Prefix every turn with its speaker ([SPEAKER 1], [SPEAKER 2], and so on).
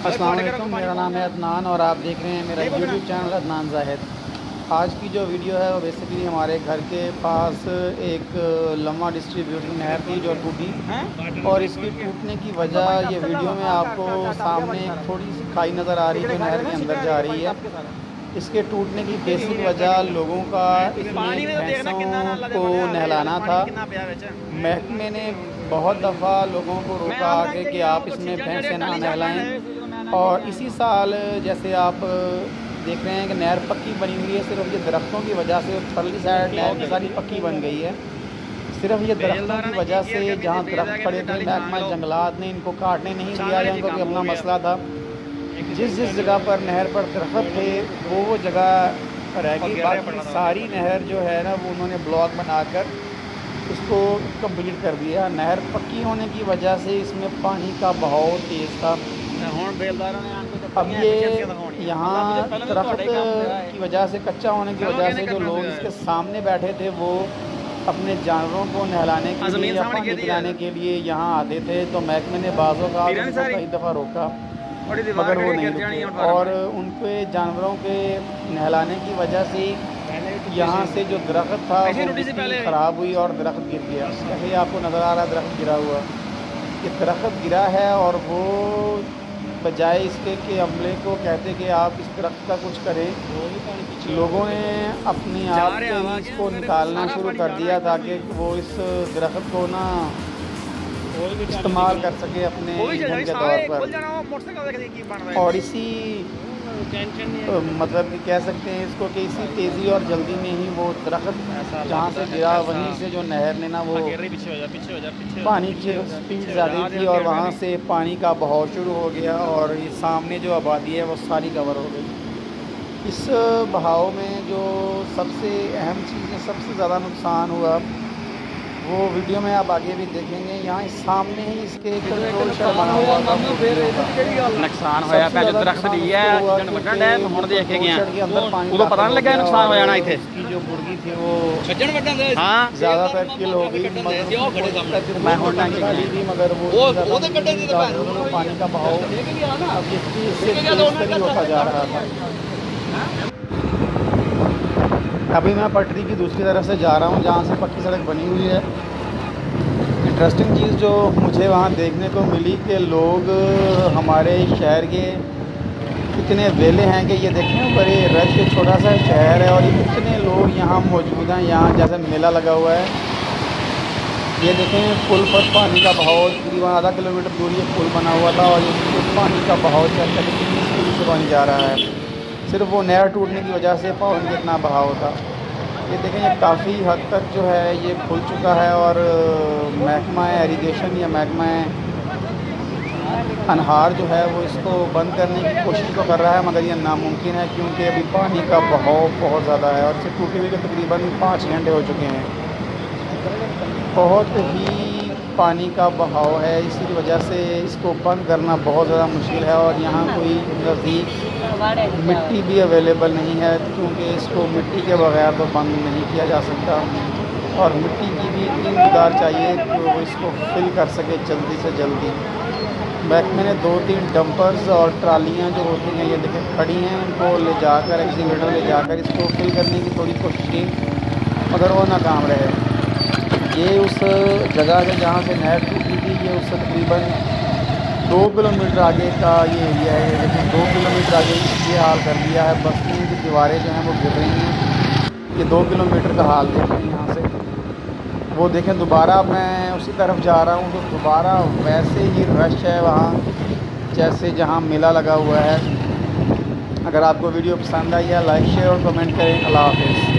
[SPEAKER 1] अस्सलाम वालेकुम, मेरा नाम है अदनान और आप देख रहे हैं मेरा यूट्यूब चैनल अदनान ज़ाहिद। आज की जो वीडियो है वो बेसिकली हमारे घर के पास एक लम्हा डिस्ट्रीब्यूटर नहर थी जो टूटी, और इसकी टूटने की वजह ये वीडियो में आपको सामने एक थोड़ी सी खाई नज़र आ रही है जो नहर के अंदर जा रही है। इसके टूटने की बेसिक वजह लोगों का इसमें भैंसों को नहलाना था। महकमे ने बहुत दफ़ा लोगों को रोका आके कि आप इसमें भैंसें ना नहलाएं, और इसी साल जैसे आप देख रहे हैं कि नहर पक्की बनी हुई है। सिर्फ ये दरख्तों की वजह से परली साइड नहर की सारी पक्की बन गई है। सिर्फ ये दरख्तों की वजह से जहाँ दरख्त खड़े थे महकमा जंगलात ने इनको काटने नहीं दिया, या इनको भी अपना मसला था। जिस जगह पर नहर पर दरख्त थे वो जगह रह गई, बाकी सारी नहर जो है ना वो उन्होंने ब्लॉक बनाकर इसको कंप्लीट कर दिया। नहर पक्की होने की वजह से इसमें पानी का बहाव तेज़ था। अब ये यहाँ दरख्त की वजह से, कच्चा होने की वजह से जो लोग इसके सामने बैठे थे वो अपने जानवरों को नहलाने के लिए या पानी पिलाने के लिए यहाँ आते थे। तो महकमे ने बाज़ों का कई दफ़ा रोका मगर वो नहीं रुके, और उनके जानवरों के नहलाने की वजह से यहाँ से जो दरख्त था वो ख़राब हुई और दरख्त गिर गया। जैसे आपको नज़र आ रहा है दरख्त गिरा हुआ, ये दरख्त गिरा है, और वो बजाय इसके कि अमले को कहते कि आप इस दरख्त का कुछ करें, लोगों ने अपने आप से इसको निकालना शुरू कर दिया ताकि वो इस दरख्त को ना इस्तेमाल कर सके अपने ईंधन के तौर पर। और इसी मतलब कि कह सकते हैं इसको कि इसी तेज़ी और जल्दी में ही वो दरख्त जहाँ से गिरा वहीं से जो नहर ने ना वो पानी की स्पीड ज़्यादा थी और वहाँ से पानी का बहाव शुरू हो गया, और ये सामने जो आबादी है वो सारी कवर हो गई। इस बहाव में जो सबसे अहम चीज़, सबसे ज़्यादा नुकसान हुआ वो वीडियो में आप आगे भी देखेंगे। यहाँ सामने ही इसके कंट्रोल शेड बना हुआ था,
[SPEAKER 2] नुकसान होया। पहले दरख्त भी है वड्डण है तो हुण देख के गया उदों पता नहीं लगा नुकसान हो जाना। इत्थे
[SPEAKER 1] इसकी जो मुर्गी थी वो
[SPEAKER 2] छज्जण वड्डण दे हां
[SPEAKER 1] ज़्यादातर किल हो गई। मैं हुण डाली थी मगर वो ओदे कड्डे दी तो पानी का बहाव अब इससे होता जा रहा था। अभी मैं पटरी की दूसरी तरफ से जा रहा हूँ जहाँ से पक्की सड़क बनी हुई है। इंटरेस्टिंग चीज़ जो मुझे वहाँ देखने को मिली कि लोग हमारे शहर के इतने वेले हैं कि ये देखें बड़े रश, छोटा सा शहर है और इतने लोग यहाँ मौजूद हैं। यहाँ जैसे मेला लगा हुआ है, ये देखें पुल पर पानी का बहाव तकरीबन आधा किलोमीटर दूर ये पुल बना हुआ था, और ये पानी का बहाव चेक करके कितनी स्पीड से पानी जा रहा है। सिर्फ वो नहर टूटने की वजह से पानी का इतना बहाव था। ये देखें ये काफ़ी हद तक जो है ये खुल चुका है, और महकमा इरिगेशन या महकमा अनहार जो है वो इसको बंद करने की कोशिश तो कर रहा है, मगर ये नामुमकिन है क्योंकि अभी पानी का बहाव बहुत ज़्यादा है और इसे टूटे हुए के तकरीबन 5 घंटे हो चुके हैं। बहुत ही पानी का बहाव है, इसी वजह से इसको बंद करना बहुत ज़्यादा मुश्किल है। और यहाँ कोई नज़दीक मिट्टी भी अवेलेबल नहीं है क्योंकि इसको मिट्टी के बगैर तो बंद नहीं किया जा सकता, और मिट्टी की भी इतनी मकदार चाहिए कि वो इसको फिल कर सके जल्दी से जल्दी। महकमे ने 2-3 डंपर्स और ट्रालियाँ जो होती हैं ये देखें खड़ी हैं, उनको ले जाकर एक्सीवेटर ले जाकर इसको फिल करने की थोड़ी कोशिश की मगर वो नाकाम रहे। ये उस जगह से जहाँ से नहर टूटी थी, ये उससे तकरीबन 2 किलोमीटर आगे का ये एरिया है। लेकिन 2 किलोमीटर आगे ये हाल कर दिया है, बस्तियों की दीवारें जो हैं वो गिर रही हैं। ये 2 किलोमीटर का हाल देख रहे हैं यहाँ से। वो देखें दोबारा मैं उसी तरफ जा रहा हूँ तो दोबारा वैसे ही रश है वहाँ जैसे जहाँ मेला लगा हुआ है। अगर आपको वीडियो पसंद आई है लाइक शेयर और कमेंट करें। अल्लाह हाफ़िज़।